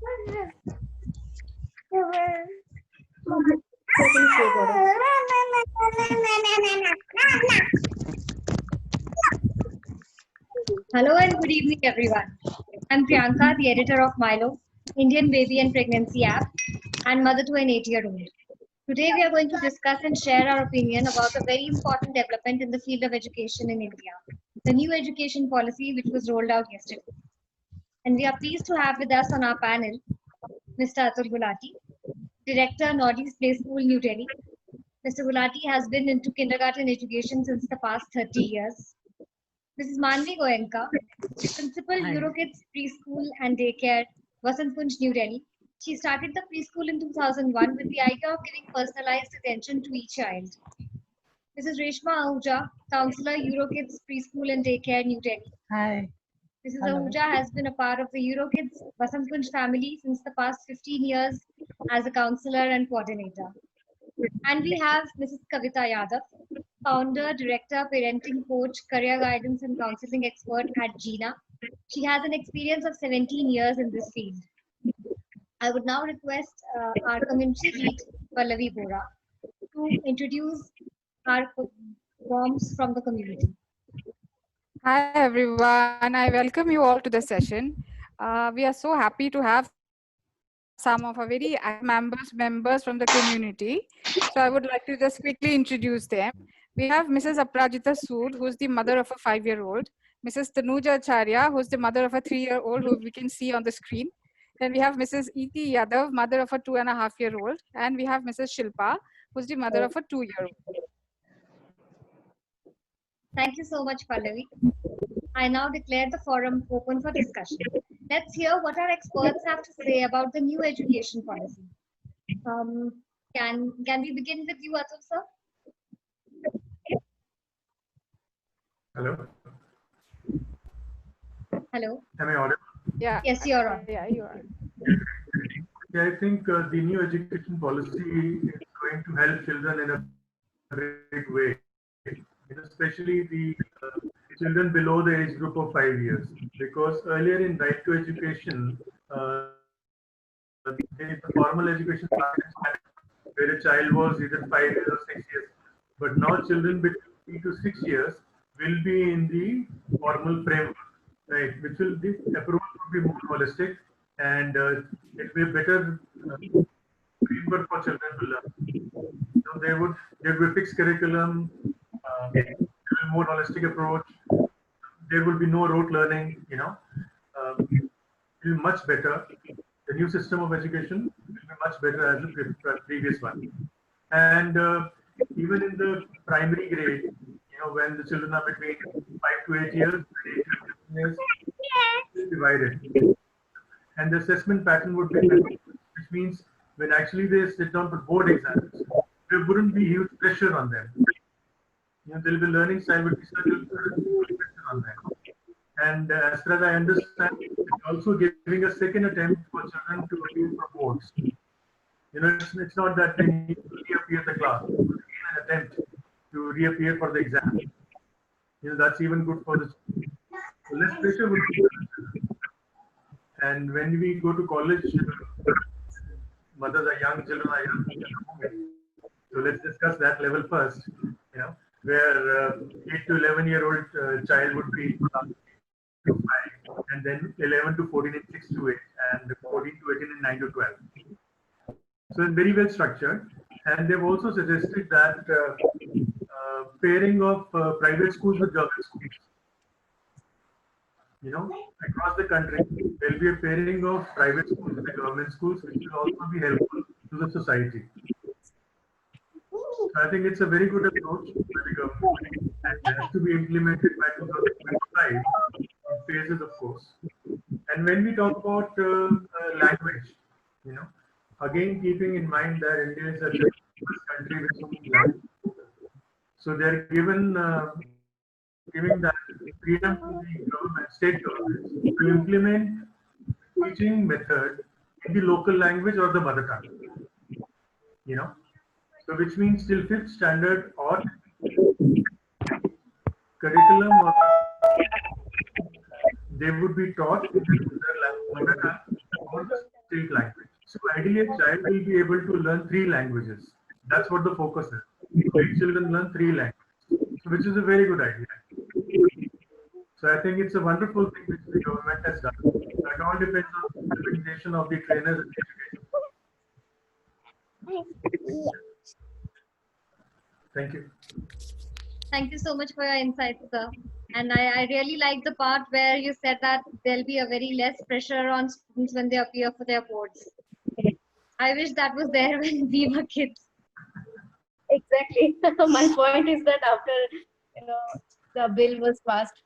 Hello and good evening, everyone. I'm Priyanka, the editor of Milo, Indian Baby and Pregnancy app, and mother to an 8-year-old. Today, we are going to discuss and share our opinion about a very important development in the field of education in India, the new education policy which was rolled out yesterday. And we are pleased to have with us on our panel Mr. Atul Gulati, Director, Northeast Play School, New Delhi. Mr. Gulati has been into kindergarten education since the past 30 years. Mrs. Manvi Goenka, Principal Eurokids Preschool and Daycare, Vasant Kunj, New Delhi. She started the preschool in 2001 with the idea of giving personalized attention to each child. Mrs. Reshma Ahuja, Counselor, Eurokids Preschool and Daycare, New Delhi. Hi. Mrs. Hello. Ahuja has been a part of the Eurokids Vasant Kunj family since the past 15 years as a counselor and coordinator. And we have Mrs. Kavita Yadav, founder, director, parenting coach, career guidance and counseling expert at GINA. She has an experience of 17 years in this field. I would now request our community lead, Pallavi Bora, to introduce our moms from the community. Hi everyone, I welcome you all to the session. We are so happy to have some of our very members from the community. So I would like to just quickly introduce them. We have Mrs. Aprajita Sood, who's the mother of a 5-year-old. Mrs. Tanuja Acharya, who's the mother of a 3-year-old, who we can see on the screen. Then we have Mrs. Iti Yadav, mother of a 2.5-year-old. And we have Mrs. Shilpa, who's the mother of a 2-year-old. Thank you so much, Pallavi. I now declare the forum open for discussion. Let's hear what our experts have to say about the new education policy. Can we begin with you, Atul sir? Hello. Hello. Am I audible? Yeah. Yes, you're on. Yeah, you are. Yeah, I think the new education policy is going to help children in a big way, especially the children below the age group of 5 years. Because earlier in right to education, the formal education where a child was either 5 years or 6 years, but now children between 3 to 6 years will be in the formal framework, right? Which will the approval will be more holistic and it will be a better framework for children to learn. So there would be fixed curriculum, there will be more holistic approach. There will be no rote learning. It will be much better. The new system of education will be much better as the previous one. And even in the primary grade, when the children are between 5 to 8 years, 8 to 10 years, it's divided. And the assessment pattern would be better, which means when actually they sit down for board exams, there wouldn't be huge pressure on them. There will be learning style would be certain pressure on them. And as far as I understand, it's also giving a second attempt for children to appear for boards. It's not that they need to reappear the class. It's an attempt to reappear for the exam. That's even good for the children. So less pressure would be good. And when we go to college, mothers are young, children are young. So let's discuss that level first. Where 8 to 11-year-old child would be 2 to 5, and then 11 to 14 in 6 to 8, and 14 to 18 in 9 to 12. So it's very well structured. And they've also suggested that pairing of private schools with government schools. Across the country, there'll be a pairing of private schools with the government schools, which will also be helpful to the society. So I think it's a very good approach by the government, and it has to be implemented by 2025 in phases, of course. And when we talk about language, again keeping in mind that India is a diverse country with so many languages, so they're giving that freedom to the government, state governments, to implement teaching method in the local language or the mother tongue. So which means till 5th standard or curriculum, or they would be taught in their mother tongue or the distinct language. So ideally, a child will be able to learn 3 languages. That's what the focus is. Make children learn 3 languages, so which is a very good idea. So I think it's a wonderful thing which the government has done. It all depends on the implementation of the trainers and the education. Thank you. Thank you so much for your insights, sir. And I really like the part where you said that there'll be a very less pressure on students when they appear for their boards. I wish that was there when we were kids. Exactly. My point is that after the bill was passed,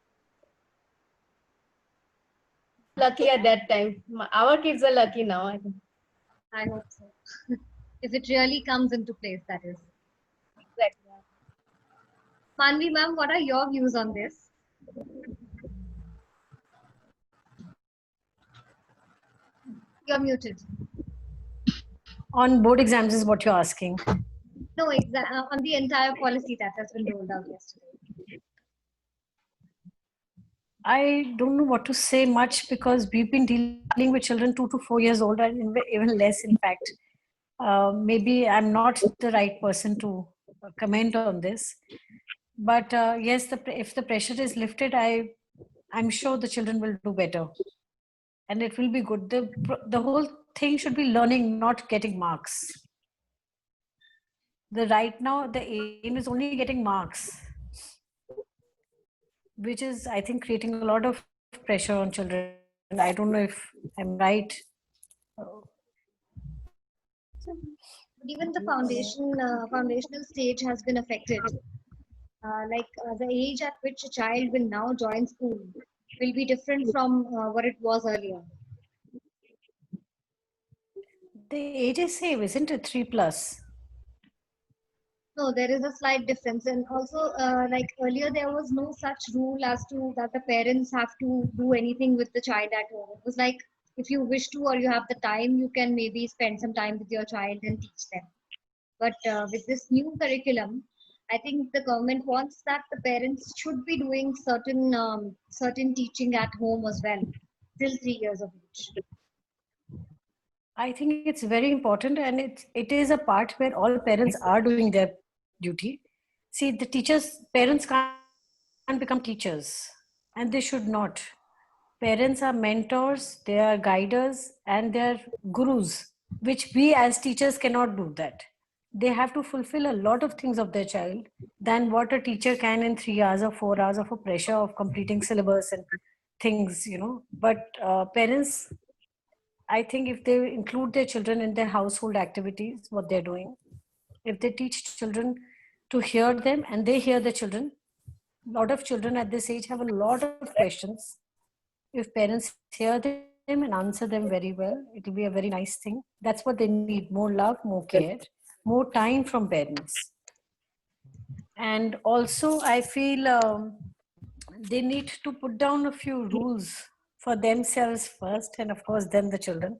lucky at that time. Our kids are lucky now, I think. I hope so. If it really comes into place, that is. Exactly. Manvi ma'am, what are your views on this? You're muted. On board exams is what you're asking. No, on the entire policy that has been rolled out yesterday. I don't know what to say much because we've been dealing with children 2 to 4 years old and even less, in fact. Maybe I'm not the right person to comment on this. But yes, if the pressure is lifted, I'm sure the children will do better. And it will be good. The whole thing should be learning, not getting marks. Right now, the aim is only getting marks, which is, I think, creating a lot of pressure on children. I don't know if I'm right. But even the foundational stage has been affected. The age at which a child will now join school will be different from what it was earlier. The age is same, isn't it? 3+. No, there is a slight difference. And also, like earlier, there was no such rule as to that the parents have to do anything with the child at home. It was like, if you wish to or you have the time, you can maybe spend some time with your child and teach them. But with this new curriculum, I think the government wants that the parents should be doing certain teaching at home as well, till 3 years of age. I think it's very important, and it is a part where all parents are doing their duty. See, parents can't become teachers, and they should not. Parents are mentors, they are guiders, and they're gurus, which we as teachers cannot do that. They have to fulfill a lot of things of their child than what a teacher can in 3 hours or 4 hours of a pressure of completing syllabus and things, But parents, I think if they include their children in their household activities, what they're doing, if they teach children to hear them and they hear the children, a lot of children at this age have a lot of questions. If parents hear them and answer them very well, it will be a very nice thing. That's what they need: more love, more care, more time from parents. And also, I feel they need to put down a few rules for themselves first, and of course, then the children,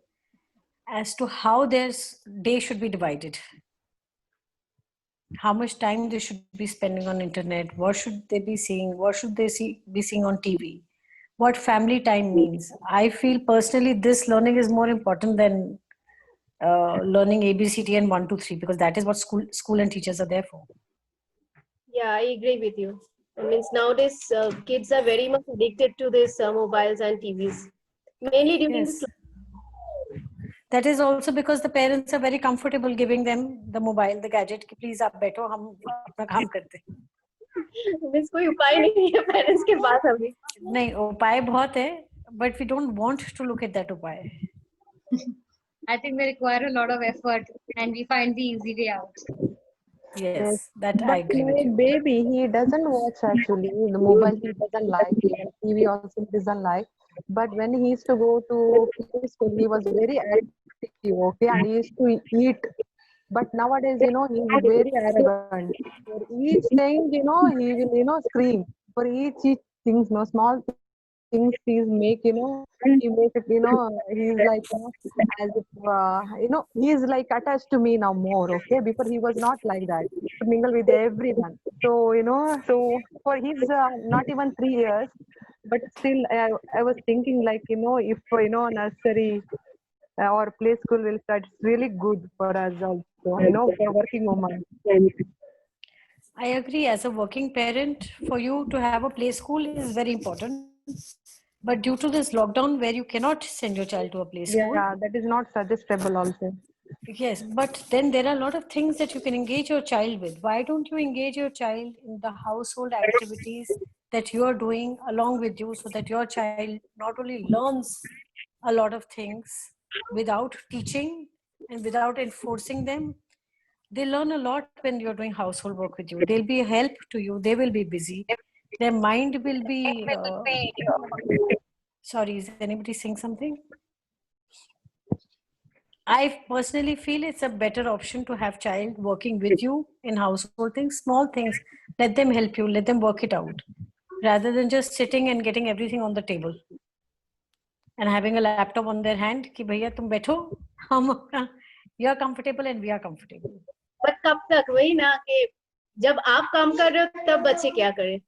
as to how their day should be divided. How much time they should be spending on internet, what should they be seeing, what should they be seeing on TV, what family time means. I feel personally this learning is more important than learning ABCD and 1, 2, 3, because that is what school and teachers are there for. Yeah, I agree with you. I mean, nowadays kids are very much addicted to this mobiles and TVs, mainly during Yes. That is also because the parents are very comfortable giving them the mobile, the gadget. Ki, please, aap baitho, hum apna kaam karte. Means कोई उपाय नहीं है parents के पास अभी. नहीं, उपाय बहुत है, but we don't want to look at that upay. I think they require a lot of effort, and we find the easy way out. Yes, that but I agree with my you. baby, he doesn't watch actually. The mobile he doesn't like, even TV also he doesn't like. But when he used to go to school, he was very active, okay, and he used to eat. But nowadays, he's very arrogant. For each thing, he will, scream. For each things, no small things he's make, he make it, he's like, as if, he's like attached to me now more, okay? Before he was not like that, to mingle with everyone. So, so for his not even 3 years, but still I was thinking like, if, nursery, or play school will start. It's really good for us also, for working women. I agree. As a working parent, for you to have a play school is very important. But due to this lockdown, where you cannot send your child to a play school, Yeah, that is not suggestible also. yes, but then there are a lot of things that you can engage your child with. Why don't you engage your child in the household activities that you are doing along with you, so that your child not only learns a lot of things without teaching and without enforcing them, they learn a lot when you're doing household work with you. They'll be a help to you. They will be busy. Their mind will be. Sorry, is anybody saying something? I personally feel it's a better option to have child working with you in household things, small things. Let them help you, let them work it out, rather than just sitting and getting everything on the table and having a laptop on their hand. कि भैया तुम बैठो, हम you are comfortable and we are comfortable. But कब तक, वही ना कि जब आप काम कर रहे हो तब बच्चे क्या करें?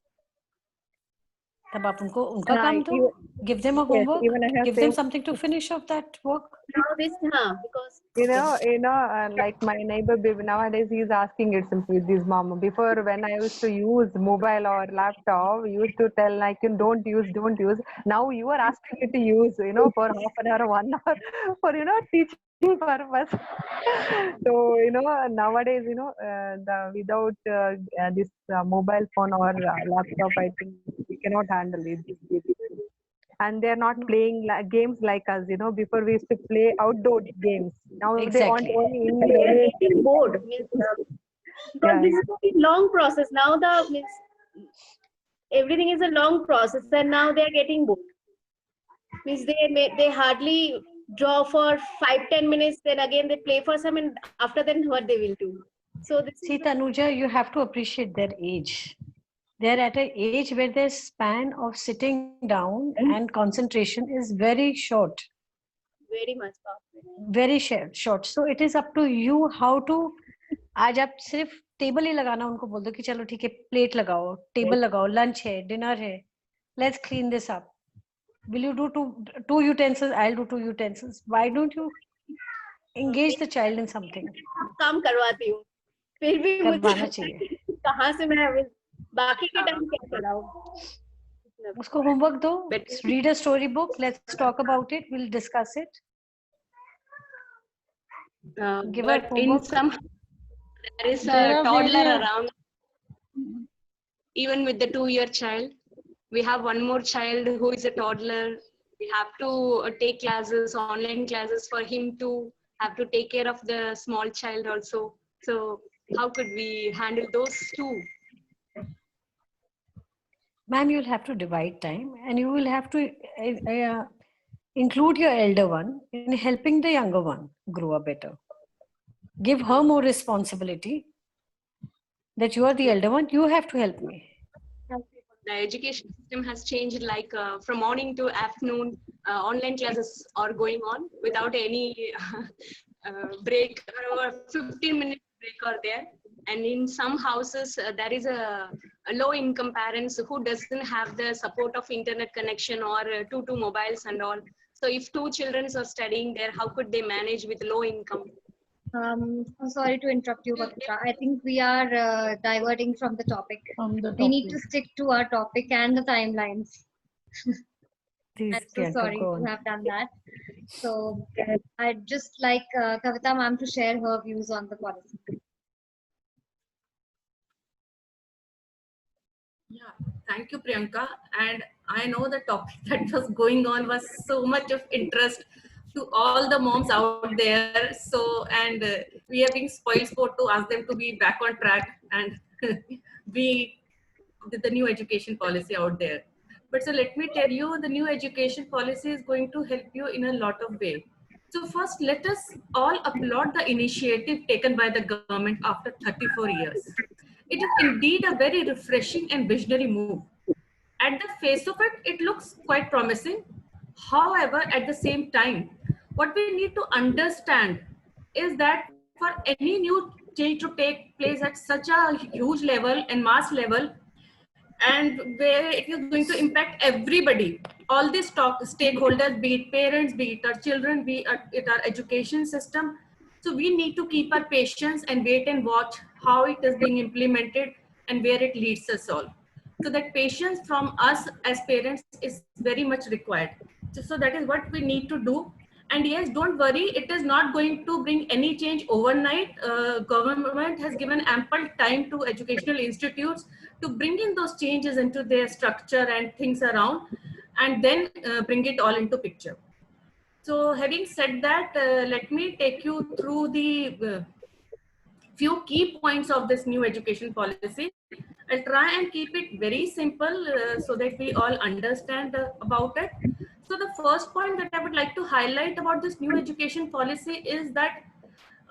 तब आप उनको उनका काम दो. Give them a homework. Give them something to finish off that work. Now this, because like my neighbor nowadays he is asking itself with his mom. Before, when I used to use mobile or laptop, we used to tell like don't use. Now you are asking me to use, for half an hour, 1 hour, for teaching purpose. So nowadays, without this mobile phone or laptop, I think we cannot handle it. And they're not playing games like us. Before we used to play outdoor games. Now they want Exactly. only they are indoor. getting bored. Because this is a long process. Now everything is a long process, and now they are getting bored. Means they hardly draw for 5-10 minutes, then again they play for some, and after then what they will do. So this See, Tanuja, you have to appreciate their age. They're at an age where their span of sitting down and concentration is very short. very much powerful. Very short. So it is up to you how to. आज आप सिर्फ table ही लगाना उनको बोल दो कि चलो ठीक है प्लेट लगाओ टेबल लगाओ लंच है डिनर है let's clean this up. Will you do two utensils? I'll do 2 utensils. Why don't you engage the child in something? काम करवाती हूँ, फिर भी करवाना चाहिए. कहाँ से मैं बाकी के टाइम क्या कराऊँ? उसको homework दो. Read a story book. Let's talk about it. We'll discuss it. Give her But in homework. some, there is a toddler around. Even with the 2-year child, we have one more child who is a toddler. We have to take classes, online classes for him to have to take care of the small child also. So how could we handle those two? Ma'am, you'll have to divide time and you will have to include your elder one in helping the younger one grow up better. Give her more responsibility that you are the elder one, you have to help me. The education system has changed, like from morning to afternoon, online classes are going on without any break, or 15-minute break are there. And in some houses, there is a low-income parents who doesn't have the support of internet connection or two mobiles and all. So if 2 children are studying there, how could they manage with low income? I'm sorry to interrupt you, Bakitra. I think we are diverting from the topic. We need to stick to our topic and the timelines. Please, I'm so Priyanka, sorry go to on. have done that. So I'd just like Kavita ma'am to share her views on the policy. Yeah, thank you, Priyanka. And I know the topic that was going on was so much of interest to all the moms out there. So, and we are being spoiled sport to ask them to be back on track and be the new education policy out there. But so let me tell you, the new education policy is going to help you in a lot of ways. So first, let us all applaud the initiative taken by the government after 34 years. It is indeed a very refreshing and visionary move. At the face of it, it looks quite promising. However, at the same time, what we need to understand is that for any new change to take place at such a huge level and mass level, and where it is going to impact everybody, all these stakeholders, be it parents, be it our children, be it our education system. So we need to keep our patience and wait and watch how it is being implemented and where it leads us all. So that patience from us as parents is very much required. So that is what we need to do. And yes, don't worry, it is not going to bring any change overnight. Government has given ample time to educational institutes to bring in those changes into their structure and things around, and then bring it all into picture. So having said that, let me take you through the few key points of this new education policy. I'll try and keep it very simple so that we all understand about it. So the first point that I would like to highlight about this new education policy is that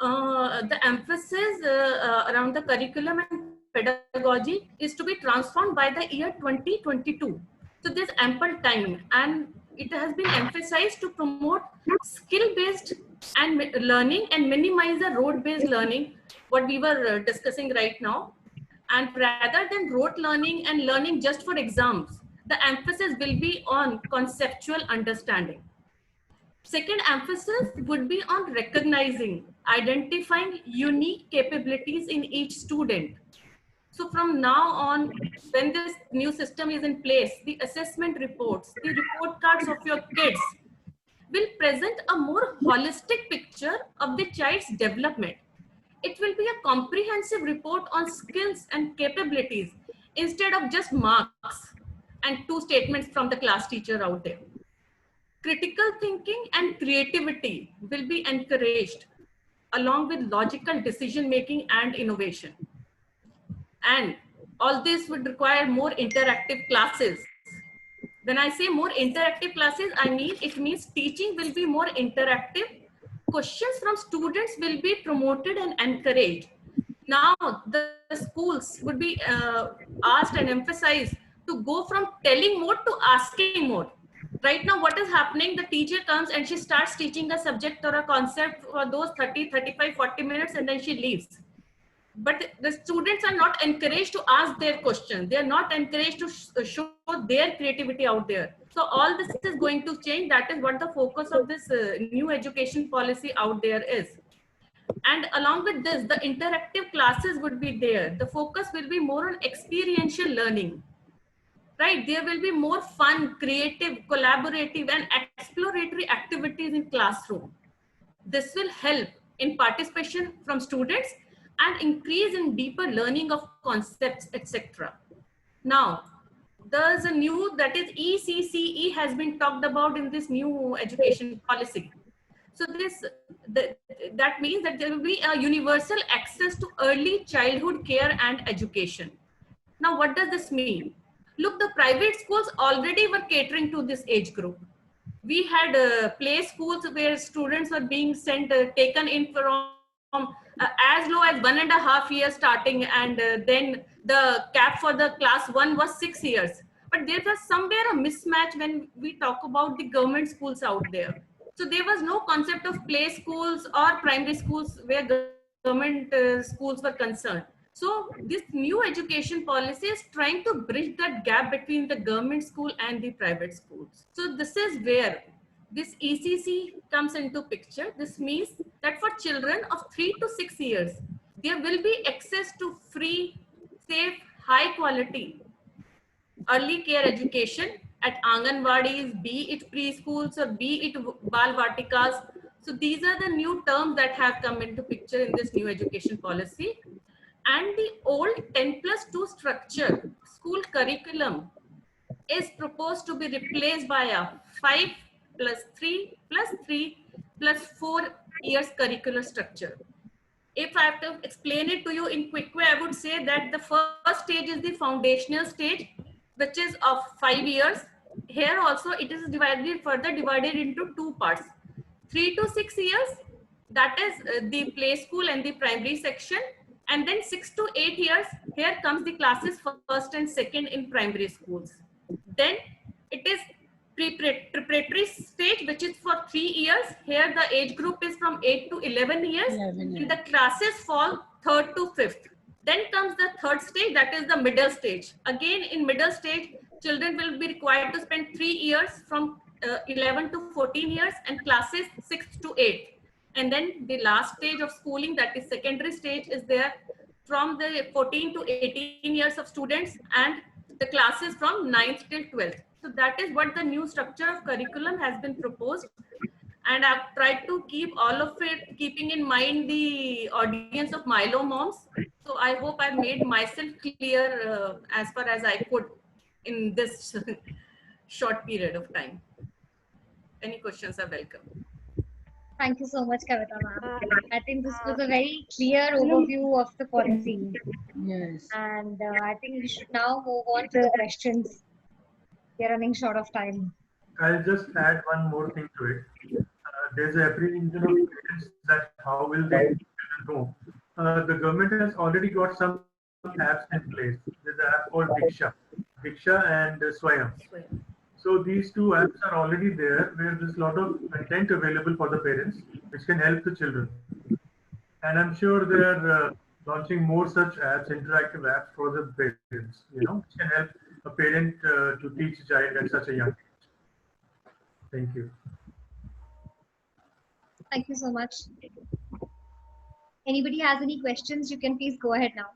the emphasis around the curriculum and pedagogy is to be transformed by the year 2022. So there's ample time, and it has been emphasized to promote skill-based and learning and minimize the rote-based learning, what we were discussing right now. And rather than rote learning and learning just for exams, the emphasis will be on conceptual understanding. Second emphasis would be on recognizing, identifying unique capabilities in each student. So from now on, when this new system is in place, the assessment reports, the report cards of your kids will present a more holistic picture of the child's development. It will be a comprehensive report on skills and capabilities instead of just marks and 2 statements from the class teacher out there. Critical thinking and creativity will be encouraged along with logical decision making and innovation. And all this would require more interactive classes. When I say more interactive classes, it means teaching will be more interactive. Questions from students will be promoted and encouraged. Now the schools would be asked and emphasized to go from telling mode to asking mode. Right now, what is happening? The teacher comes and she starts teaching a subject or a concept for those 30, 35, 40 minutes, and then she leaves. But the students are not encouraged to ask their questions. They are not encouraged to show their creativity out there. So all this is going to change. That is what the focus of this new education policy out there is. And along with this, the interactive classes would be there. The focus will be more on experiential learning. Right? There will be more fun, creative, collaborative, and exploratory activities in classroom. This will help in participation from students and increase in deeper learning of concepts, etc. Now, there's a new, that is ECCE has been talked about in this new education policy. So that means that there will be a universal access to early childhood care and education. Now, what does this mean? Look, the private schools already were catering to this age group. We had play schools where students were being sent, taken in from as low as 1.5 years starting, and then the cap for the class 1 was 6 years. But there was somewhere a mismatch when we talk about the government schools out there. So there was no concept of play schools or primary schools where government schools were concerned. So this new education policy is trying to bridge that gap between the government school and the private schools. So this is where this ECC comes into picture. This means that for children of 3 to 6 years, there will be access to free, safe, high quality early care education at Anganwadis, be it preschools or be it Bal Vatikas. So these are the new terms that have come into picture in this new education policy. And the old 10+2 structure, school curriculum, is proposed to be replaced by a 5+3+3+4 years curricular structure. If I have to explain it to you in quick way, I would say that the first stage is the foundational stage, which is of 5 years. Here also it is further divided into 2 parts. 3 to 6 years, that is the play school and the primary section. And then 6 to 8 years, here comes the classes first and second in primary schools. Then it is preparatory stage, which is for 3 years. Here the age group is from 8 to 11 years. And the classes fall 3rd to 5th. Then comes the third stage, that is the middle stage. Again, in middle stage, children will be required to spend 3 years from 11 to 14 years and classes 6 to 8. And then the last stage of schooling, that is secondary stage, is there from the 14 to 18 years of students, and the classes from 9th till 12th. So that is what the new structure of curriculum has been proposed. And I've tried to keep all of it, keeping in mind the audience of Milo moms. So I hope I've made myself clear as far as I could in this short period of time. Any questions are welcome. Thank you so much, Kavita ma'am. I think this was a very clear overview of the policy. Yes. And I think we should now move on to the questions. We are running short of time. I'll just add one more thing to it. There's a apprehension of parents that how will they know. The government has already got some apps in place. There's an app called Diksha and Swayam. So these two apps are already there, where there's a lot of content available for the parents, which can help the children. And I'm sure they're launching more such apps, interactive apps for the parents, which can help a parent to teach a child at such a young age. Thank you. Thank you so much. Anybody has any questions, you can please go ahead now.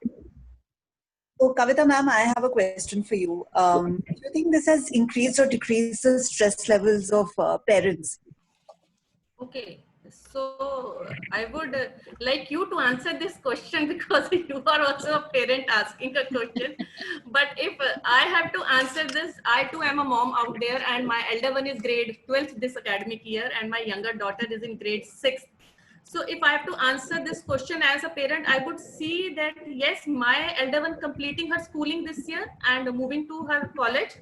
So, Kavita ma'am, I have a question for you. Do you think this has increased or decreased the stress levels of parents? Okay, so I would like you to answer this question because you are also a parent asking a question. But if I have to answer this, I too am a mom out there, and my elder one is grade 12th this academic year, and my younger daughter is in grade 6th. So if I have to answer this question as a parent, I would see that yes, my elder one completing her schooling this year and moving to her college.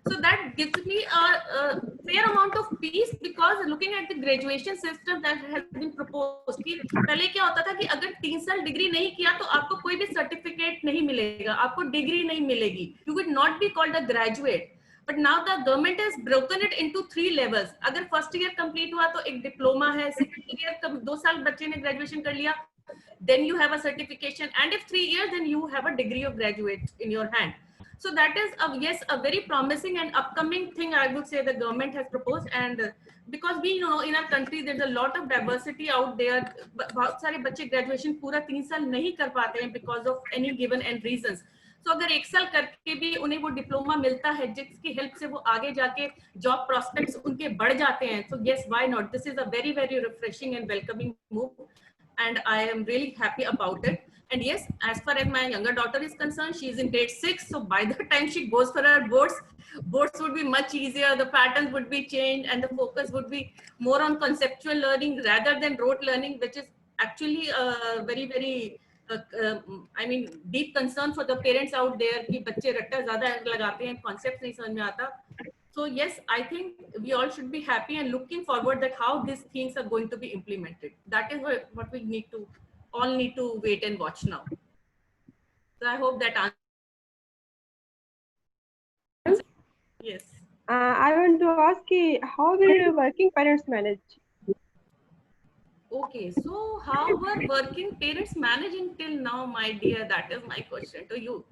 So that gives me a fair amount of peace, because looking at the graduation system that has been proposed, कि पहले क्या होता था कि अगर 3 साल degree नहीं किया तो आपको कोई भी सर्टिफिकेट नहीं मिलेगा, आपको डिग्री नहीं मिलेगी, you would not be called a graduate. But now the government has broken it into 3 levels. अगर first year complete हुआ तो एक diploma है, second year 2 साल बच्चे ने graduation कर लिया, then you have a certification, and if 3 years, then you have a degree of graduate in your hand. So that is a very promising and upcoming thing, I would say, the government has proposed. And because we know in our country there's a lot of diversity out there, बहुत सारे बच्चे graduation पूरा 3 साल नहीं कर पाते हैं because of any given and reasons. So अगर 1 साल करके भी उन्हें वो डिप्लोमा मिलता है जिसकी हेल्प से वो आगे जाके जॉब प्रोस्पेक्ट्स उनके बढ़ जाते हैं, so yes, why not? This is a very, very refreshing and welcoming move, and I am really happy about it. And yes, as far as my younger daughter is concerned, she is in grade 6, so by the time she goes for her boards would be much easier, the patterns would be changed, and the focus would be more on conceptual learning rather than rote learning, which is actually a very, very I mean deep concern for the parents out there कि बच्चे रट्टा ज़्यादा लगाते हैं, concepts नहीं समझ में आता. So yes, I think we all should be happy and looking forward that how these things are going to be implemented. That is what we all need to wait and watch now. So I hope that answers. Yes. I want to ask you, how will working parents manage? Okay, so how were working parents managing till now, my dear? That is my question to you.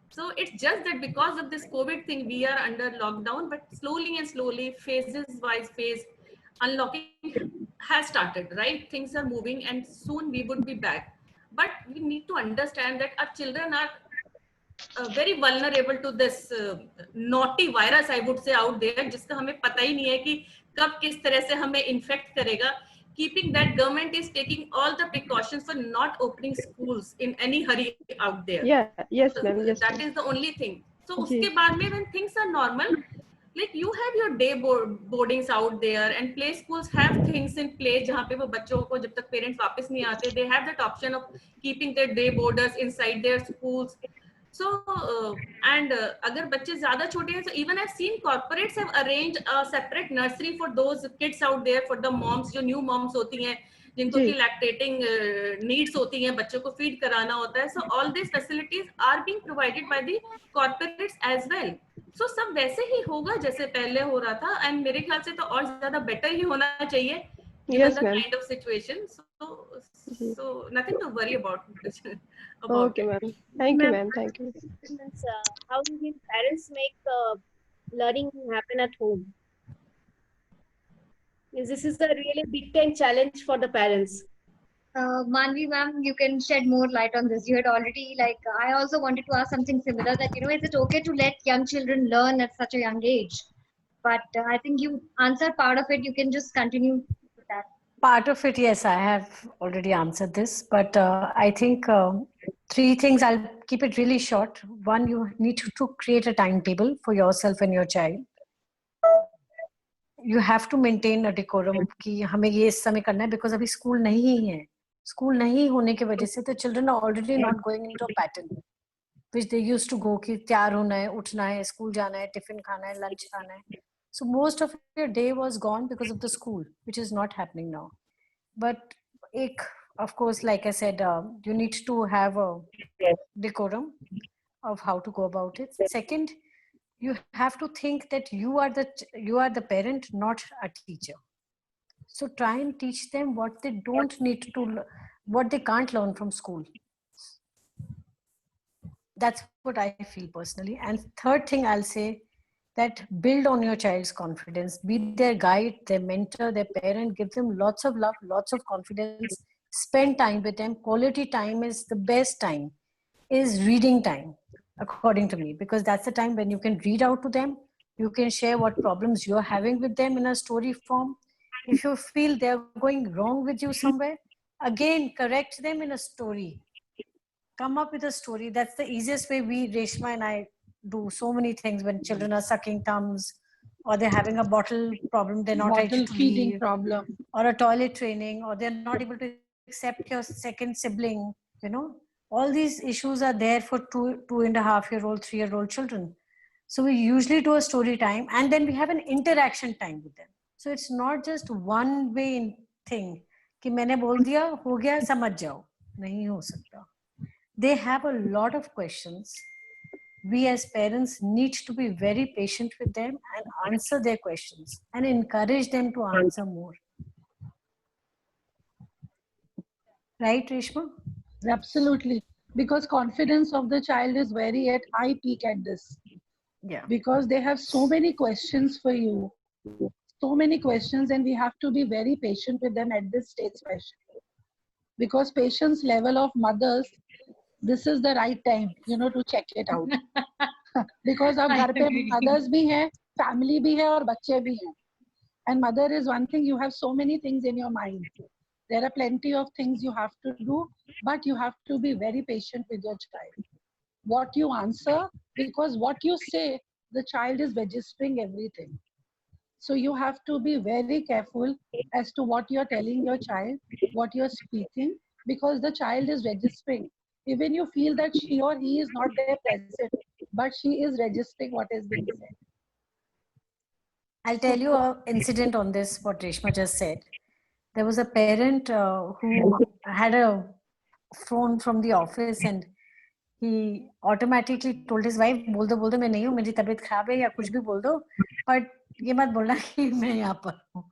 So it's just that because of this COVID thing, we are under lockdown, but slowly and slowly, phases-wise phase, unlocking has started, right? Things are moving and soon we would be back. But we need to understand that our children are very vulnerable to this naughty virus, I would say, out there, जिसका हमें पता ही नहीं है कि कब किस तरह से हमें infect करेगा. Keeping that, government is taking all the precautions for not opening schools in any hurry out there. Yeah, yes, ma'am. Yes, that is the only thing. So उसके बाद में when things are normal, like you have your day boardings out there, and play schools have things in place जहाँ पे वो बच्चों को जब तक parents वापस नहीं आते, they have that option of keeping their day boarders inside their schools. So अगर बच्चे ज़्यादा छोटे हैं, so even I've seen corporates have arranged a separate nursery for those kids out there, for the moms जो new moms होती हैं, जिनको की lactating needs होती हैं, बच्चों को feed कराना होता है. So all these facilities are being provided by the corporates as well. So सब वैसे ही होगा जैसे पहले हो रहा था, and मेरे ख्याल से तो और ज़्यादा better ही होना चाहिए. Yes, ma'am. Kind of situation. So nothing to worry about. Okay, ma'am. Thank you, ma'am. Thank you. How will parents make learning happen at home. Means this is a really big time challenge for the parents. Manvi ma'am, you can shed more light on this. You had already I also wanted to ask something similar that is it okay to let young children learn at such a young age? But I think you answered part of it. You can just continue with that. Part of it, yes, I have already answered this, but I think three things. I'll keep it really short. One, you need to create a timetable for yourself and your child. You have to maintain a decorum कि हमें ये इस समय करना है because अभी school नहीं है. School नहीं होने की वजह से the children are already not going into a pattern which they used to go कि तैयार होना है, उठना है, school जाना है, tiffin खाना है, lunch खाना है. So most of your day was gone because of the school, which is not happening now. But of course, like I said, you need to have a decorum of how to go about it. Second, you have to think that you are the parent, not a teacher. So try and teach them what they don't need to, what they can't learn from school. That's what I feel personally. And third thing I'll say, that build on your child's confidence. Be their guide, their mentor, their parent. Give them lots of love, lots of confidence. Spend time with them. Quality time is the best time, is reading time, according to me, because that's the time when you can read out to them. You can share what problems you're having with them in a story form. If you feel they're going wrong with you somewhere, again, correct them in a story. Come up with a story. That's the easiest way Reshma and I do so many things when children are sucking thumbs or they're having a bottle problem, they're not able to feeding problem, or a toilet training, or they're not able to accept your second sibling. All these issues are there for 2.5-year-old, 3-year-old children. So we usually do a story time and then we have an interaction time with them. So it's not just one way thing कि मैंने बोल दिया हो गया समझ जाओ, नहीं हो सकता. They have a lot of questions. We as parents need to be very patient with them and answer their questions and encourage them to answer more. Right, Reshma? Absolutely. Because confidence of the child is very at high peak at this. Yeah. Because they have so many questions for you. So many questions, and we have to be very patient with them at this stage especially. Because patience level of mothers, this is the right time, to check it out. Because अब घर पे mothers भी हैं, family भी है और बच्चे भी हैं. And mother is one thing, you have so many things in your mind. There are plenty of things you have to do, but you have to be very patient with your child. What you answer, because what you say, the child is registering everything. So you have to be very careful as to what you're telling your child, what you're speaking, because the child is registering. Even you feel that she or he is not there present, but she is registering what is being said. I'll tell you an incident on this, what Reshma just said. There was a parent who had a phone from the office and he automatically told his wife, बोल दो मैं नहीं हूँ, मेरी तबीयत खराब है या कुछ भी बोल दो, but ये मत बोलना कि मैं यहाँ पर हूँ.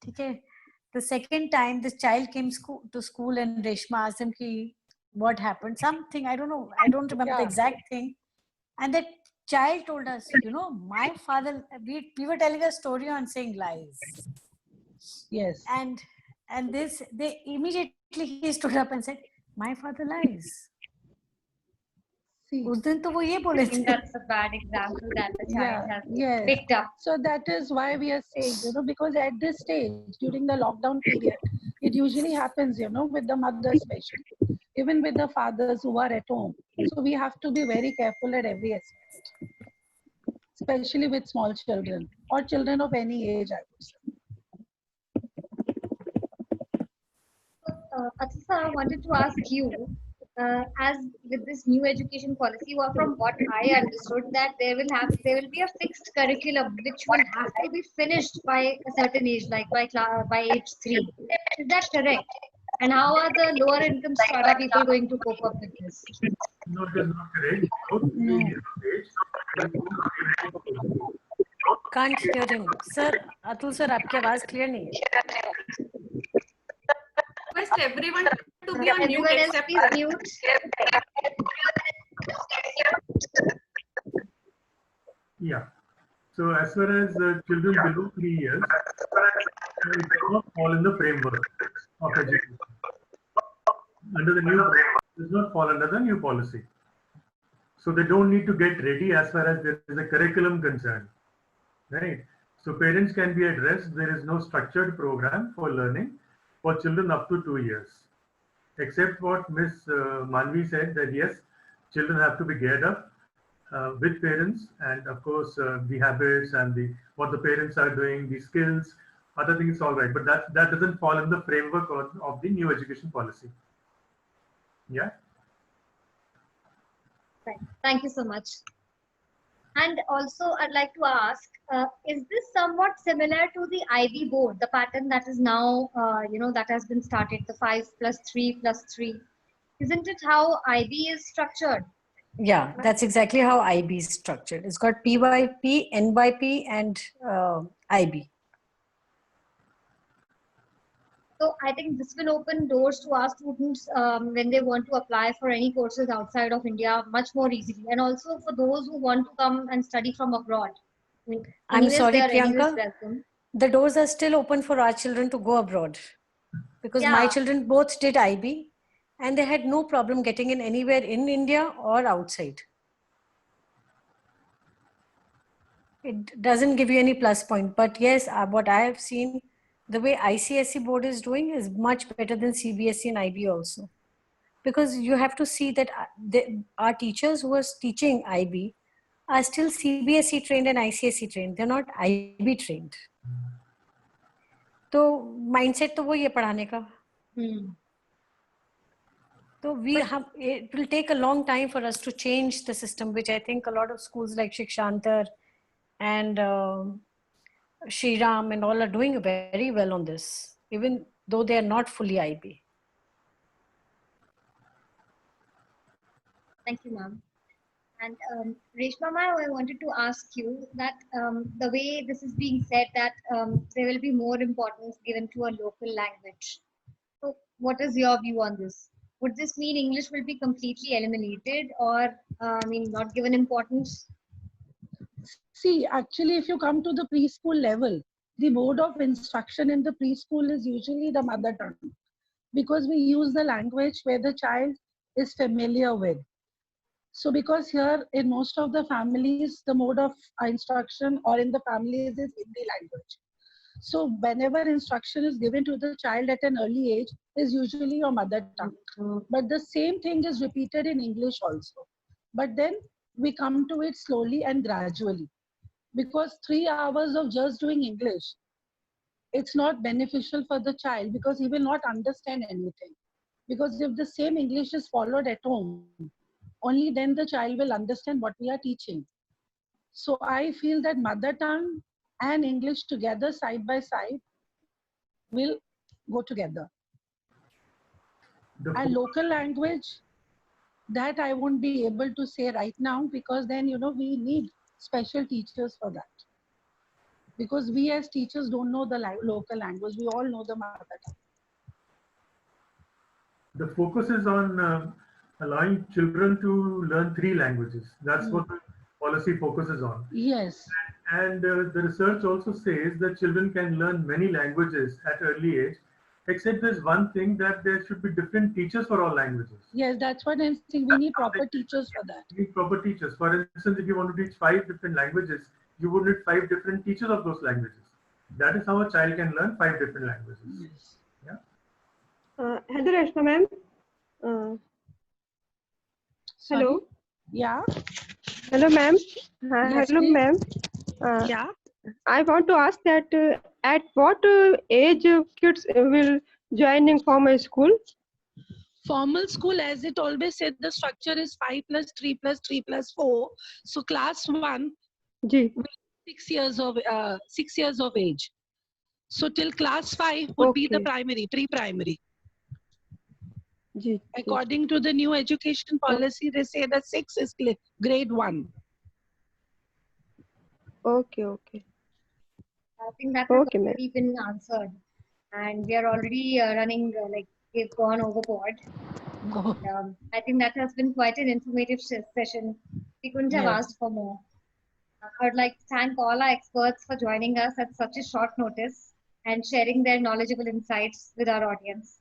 ठीक है? The second time this child came to school and Reshma asked him कि what happened, something, I don't know, I don't remember the exact thing, and that child told us, my father, we were telling a story on saying lies. Yes. And this, they immediately he stood up and said, my father lies. उस दिन तो वो ये बोले थे. That's a bad example that the child has picked up. So that is why we are saying, because at this stage, during the lockdown period, it usually happens, with the mothers especially, even with the fathers who are at home. So we have to be very careful at every aspect, especially with small children or children of any age, I would say. Atisa, I wanted to ask you, as with this new education policy, from what I understood, that there will be a fixed curriculum which will have to be finished by a certain age, like by age 3. Is that correct? And how are the lower income strata people going to cope up with this? No, it is not correct. Can't hear him. Sir, Atul sir, आपकी आवाज clear नहीं है. Request everyone to be on mute Everyone except else, please mute. Yeah. So as far as children below 3 years, it does not fall in the framework of education. Under the new framework, it does not fall under the new policy. So they don't need to get ready as far as there is a curriculum concerned, right? So parents can be addressed. There is no structured program for learning for children up to 2 years, except what Miss Manvi said, that yes, children have to be geared up with parents, and of course the habits and the what the parents are doing, the skills, other things, all right. But that doesn't fall in the framework of the new education policy. Yeah. Right. Thank you so much. And also, I'd like to ask, is this somewhat similar to the IB board, the pattern that is now, that has been started, the 5+3+3? Isn't it how IB is structured? Yeah, that's exactly how IB is structured. It's got PYP, NYP, and IB. So I think this will open doors to our students when they want to apply for any courses outside of India much more easily. And also for those who want to come and study from abroad. I mean, I'm sorry, they are anyways Priyanka. welcome. The doors are still open for our children to go abroad. Because my children both did IB and they had no problem getting in anywhere in India or outside. It doesn't give you any plus point. But yes, what I have seen, the way ICSE board is doing is much better than CBSE and IB also. Because you have to see that our teachers who are teaching IB are still CBSE trained and ICSE trained. They're not IB trained. So mindset to वही है पढ़ाने का. So it will take a long time for us to change the system, which I think a lot of schools like Shikshantar and Shri Ram and all are doing very well on this, even though they are not fully IB. Thank you, ma'am. And Reshma ma'am, I wanted to ask you that the way this is being said that there will be more importance given to a local language. So what is your view on this? Would this mean English will be completely eliminated or not given importance? See, actually, if you come to the preschool level, the mode of instruction in the preschool is usually the mother tongue, because we use the language where the child is familiar with. So because here in most of the families, the mode of instruction or in the families is Hindi language. So whenever instruction is given to the child at an early age is usually your mother tongue. But the same thing is repeated in English also. But then we come to it slowly and gradually. Because 3 hours of just doing English, it's not beneficial for the child because he will not understand anything. Because if the same English is followed at home, only then the child will understand what we are teaching. So I feel that mother tongue and English together side by side will go together. And local language, that I won't be able to say right now because then, we need special teachers for that. Because we as teachers don't know the local language. We all know the mother tongue. The focus is on allowing children to learn 3 languages. That's what the policy focuses on. Yes. And the research also says that children can learn many languages at early age, except there's one thing, that there should be different teachers for all languages. Yes, that's what I'm saying. We need proper teachers for that. We need proper teachers. For instance, if you want to teach 5 different languages, you would need 5 different teachers of those languages. That is how a child can learn 5 different languages. Yes. Yeah. Hello, Reshma ma'am. Hello. Yeah. Hello, ma'am. Yes, Hello, please. ma'am. Yeah. I want to ask that at what age kids will join in formal school? Formal school, as it always said, the structure is 5+3+3+4. So class 1 Ji. 6 years of age. So till class 5 would be the primary, pre-primary. Ji. According to the new education policy, they say that 6 is grade 1. Okay. I think that has already been answered. And we are already running, we've gone overboard. I think that has been quite an informative session. We couldn't have asked for more. I would like to thank all our experts for joining us at such a short notice and sharing their knowledgeable insights with our audience.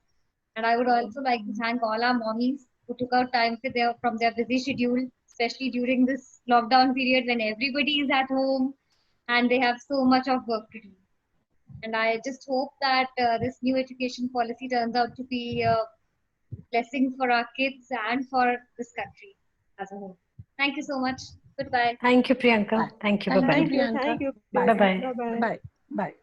And I would also like to thank all our mommies who took out time from their busy schedule, especially during this lockdown period when everybody is at home and they have so much of work to do. And I just hope that this new education policy turns out to be a blessing for our kids and for this country as a whole. Thank you so much. Goodbye. Thank you, Priyanka. Thank you. Thank Bye-bye. you, Priyanka. Thank you. Bye-bye. Bye-bye. Bye. Bye.